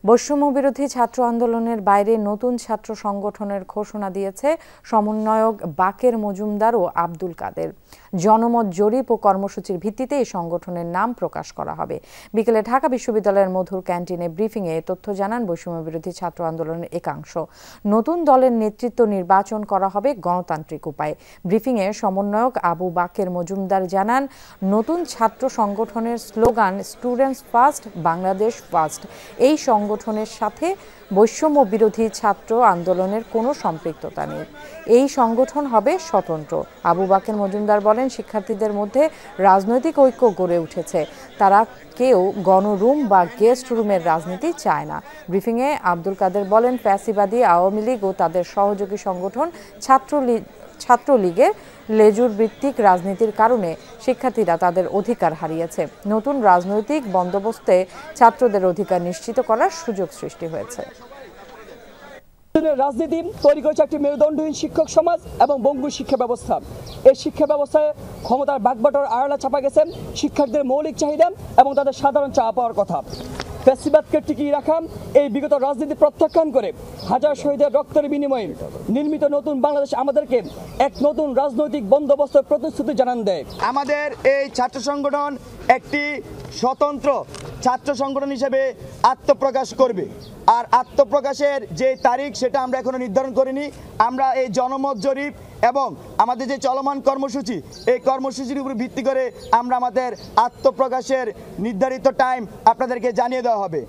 বৈষম্য বিরোধী ছাত্র আন্দোলনের বাইরে নতুন ছাত্র সংগঠনের ঘোষণা দিয়েছে সমন্বয়ক বাকের মজুমদার ও আব্দুল কাদের। জনমত জরিপ ও কর্মসূচির ভিত্তিতে এই সংগঠনের নাম প্রকাশ করা হবে। বিকেলে ঢাকা বিশ্ববিদ্যালয়ের মধুর ক্যান্টিনে ব্রিফিংয়ে এ তথ্য জানান বৈষম্য বিরোধী ছাত্র আন্দোলনের একাংশ। নতুন দলের নেতৃত্ব নির্বাচন করা হবে গণতান্ত্রিক উপায়ে। ব্রিফিংয়ে সমন্বয়ক আবু বাকের মজুমদার জানান, নতুন ছাত্র সংগঠনের slogan students first, Bangladesh first. এই সংগঠনের সাথে বৈষম্য বিরোধী ছাত্র আন্দোলনের কোনো সম্পৃক্ততা নেই। এই সংগঠন হবে স্বতন্ত্র। আবু বাকের মজুমদার বলেন, শিক্ষার্থীদের মধ্যে রাজনৈতিক ঐক্য গড়ে উঠেছে। তারা কেউ গণরুম বা গেস্ট রুমের রাজনীতি চায় না। ব্রিফিংয়ে আব্দুল কাদের বলেন, ফ্যাসিবাদী আওয়ামী লীগ ও তাদের সহযোগী সংগঠন ছাত্রলীগের লেজুর ভিত্তিক রাজনীতির কারণে শিক্ষার্থীরা তাদের অধিকার হারিয়েছে। নতুন রাজনৈতিক বন্দোবস্তে ছাত্রদের অধিকার নিশ্চিত করার সুযোগ সৃষ্টি হয়েছে। রাজনীতি তৈরি করেছে একটি মেরুদণ্ডহীন শিক্ষক সমাজ এবং বঙ্গু শিক্ষা ব্যবস্থা। এই শিক্ষা ব্যবস্থায় ক্ষমতার বাগবাটোয়ার আড়ালে চাপা গেছে শিক্ষার্থীদের মৌলিক চাহিদা এবং তাদের সাধারণ চাওয়া পাওয়ার কথা। ফ্যাসিবাদকে টিকিয়ে রাখা এই বিগত রাজনীতি প্রত্যাখ্যান করে হাজার শহীদের রক্তের বিনিময়ে নির্মিত নতুন বাংলাদেশ আমাদেরকে এক নতুন রাজনৈতিক বন্দোবস্তের প্রতিশ্রুতি জানান দেয়। আমাদের এই ছাত্র সংগঠন একটি স্বতন্ত্র ছাত্র সংগঠন হিসেবে আত্মপ্রকাশ করবে। আর আত্মপ্রকাশের যে তারিখ সেটা আমরা এখনো নির্ধারণ করিনি। আমরা এই জনমত জরিপ এবং আমাদের যে চলমান কর্মসূচি, এই কর্মসূচির উপর ভিত্তি করে আমরা আমাদের আত্মপ্রকাশের নির্ধারিত টাইম আপনাদেরকে জানিয়ে দেওয়া হবে।